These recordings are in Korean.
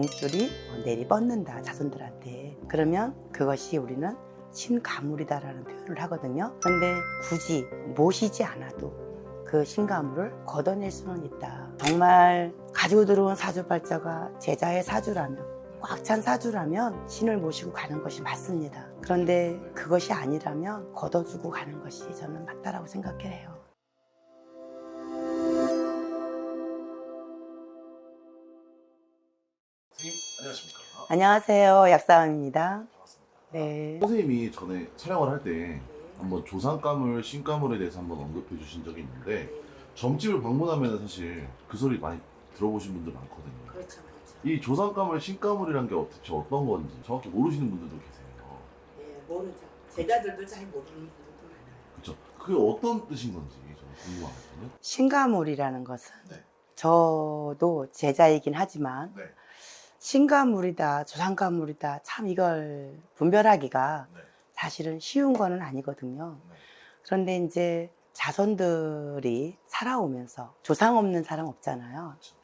공줄이 내리뻗는다, 자손들한테. 그러면 그것이 우리는 신가물이다라는 표현을 하거든요. 근데 굳이 모시지 않아도 그 신가물을 걷어낼 수는 있다. 정말 가지고 들어온 사주팔자가 제자의 사주라면, 꽉 찬 사주라면 신을 모시고 가는 것이 맞습니다. 그런데 그것이 아니라면 걷어주고 가는 것이 저는 맞다라고 생각해요. 선생님, 안녕하십니까? 안녕하세요. 약사왕입니다. 반갑습니다. 네. 선생님이 전에 촬영을 할 때 한번 조상가물, 신가물에 대해서 한번 언급해 주신 적이 있는데 점집을 방문하면 사실 그 소리 많이 들어보신 분들 많거든요. 그렇죠. 이 조상가물, 신가물이란 게 대체 어떤 건지 정확히 모르시는 분들도 계세요. 네, 모르죠. 제자들도 잘 모르는 분들도 많아요. 그렇죠? 그게 어떤 뜻인 건지 저는 궁금하거든요. 신가물이라는 것은 네. 저도 제자이긴 하지만 네. 신가물이다, 조상가물이다, 참 이걸 분별하기가 네. 사실은 쉬운 거는 아니거든요. 네. 그런데 이제 자손들이 살아오면서 조상 없는 사람 없잖아요. 그렇죠.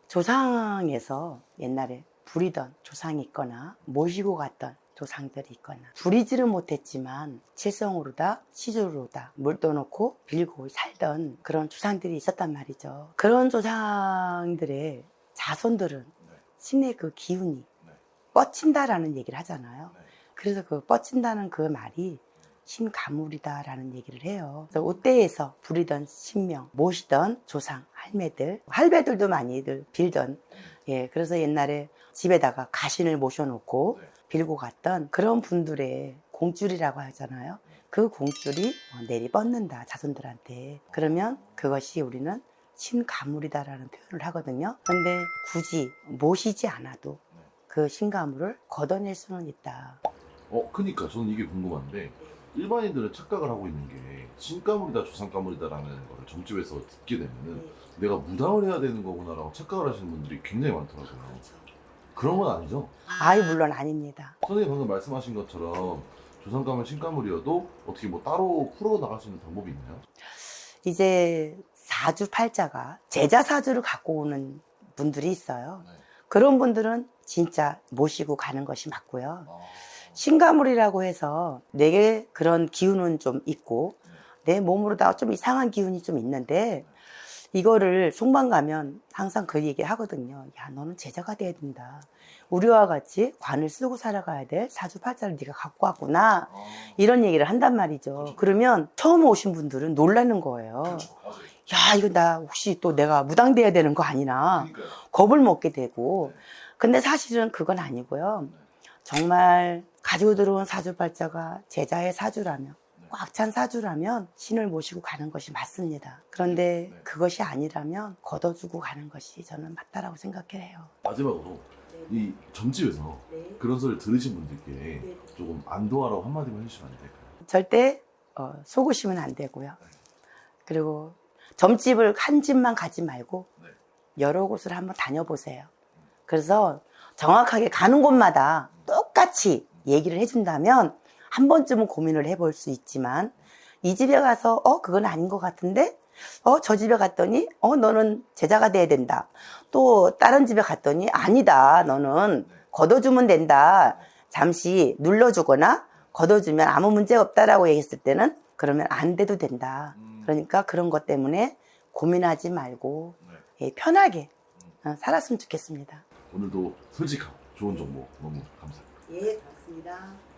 조상에서 옛날에 부리던 조상이 있거나 모시고 갔던 조상들이 있거나 부리지를 못했지만 칠성으로다 시주로다 물 떠놓고 빌고 살던 그런 조상들이 있었단 말이죠. 그런 조상들의 자손들은 네. 신의 그 기운이 네. 뻗친다라는 얘기를 하잖아요. 네. 그래서 그 뻗친다는 그 말이 신가물이다라는 얘기를 해요. 그래서 옷대에서 부리던 신명, 모시던 조상, 할배들도 많이들 빌던, 예, 그래서 옛날에 집에다가 가신을 모셔놓고 네. 빌고 갔던 그런 분들의 공줄이라고 하잖아요. 그 공줄이 내리뻗는다, 자손들한테. 그러면 그것이 우리는 신가물이다라는 표현을 하거든요. 근데 굳이 모시지 않아도 그 신가물을 걷어낼 수는 있다. 그러니까 저는 이게 궁금한데 일반인들은 착각을 하고 있는 게 신가물이다 조상가물이다라는 거를 점집에서 듣게 되면은 내가 무당을 해야 되는 거구나라고 착각을 하시는 분들이 굉장히 많더라고요. 그런 건 아니죠? 아이, 물론 아닙니다. 선생님 방금 말씀하신 것처럼 조상가물 신가물이어도 어떻게 뭐 따로 풀어 나갈 수 있는 방법이 있나요? 이제 사주팔자가 제자 사주를 갖고 오는 분들이 있어요. 네. 그런 분들은 진짜 모시고 가는 것이 맞고요. 아, 신가물이라고 해서 내게 그런 기운은 좀 있고 내 몸으로다가 좀 이상한 기운이 좀 있는데 이거를 송방 가면 항상 그 얘기 하거든요. 야, 너는 제자가 돼야 된다. 우리와 같이 관을 쓰고 살아가야 될 사주팔자를 네가 갖고 왔구나. 이런 얘기를 한단 말이죠. 그렇죠. 그러면 처음 오신 분들은 놀라는 거예요. 그렇죠. 맞아요. 야, 이거 나 혹시 또 내가 무당돼야 되는 거 아니나 그러니까요. 겁을 먹게 되고. 네. 근데 사실은 그건 아니고요. 정말 가지고 들어온 사주팔자가 제자의 사주라면, 꽉 찬 사주라면 신을 모시고 가는 것이 맞습니다. 그런데 네. 그것이 아니라면 걷어주고 가는 것이 저는 맞다라고 생각해요. 마지막으로 이 점집에서 그런 소리를 들으신 분들께 조금 안도하라고 한마디만 해주시면 안 될까요? 절대 속으시면 안 되고요. 그리고 점집을 한 집만 가지 말고 네. 여러 곳을 한번 다녀보세요. 그래서 정확하게 가는 곳마다 똑같이 얘기를 해준다면 한 번쯤은 고민을 해볼 수 있지만 이 집에 가서 그건 아닌 것 같은데 저 집에 갔더니 너는 제자가 돼야 된다. 또 다른 집에 갔더니 아니다. 너는 걷어주면 된다. 잠시 눌러주거나 걷어주면 아무 문제 없다라고 얘기했을 때는 그러면 안 돼도 된다. 그러니까 그런 것 때문에 고민하지 말고 편하게 살았으면 좋겠습니다. 오늘도 솔직하고 좋은 정보 너무 감사합니다. 예, 고맙습니다.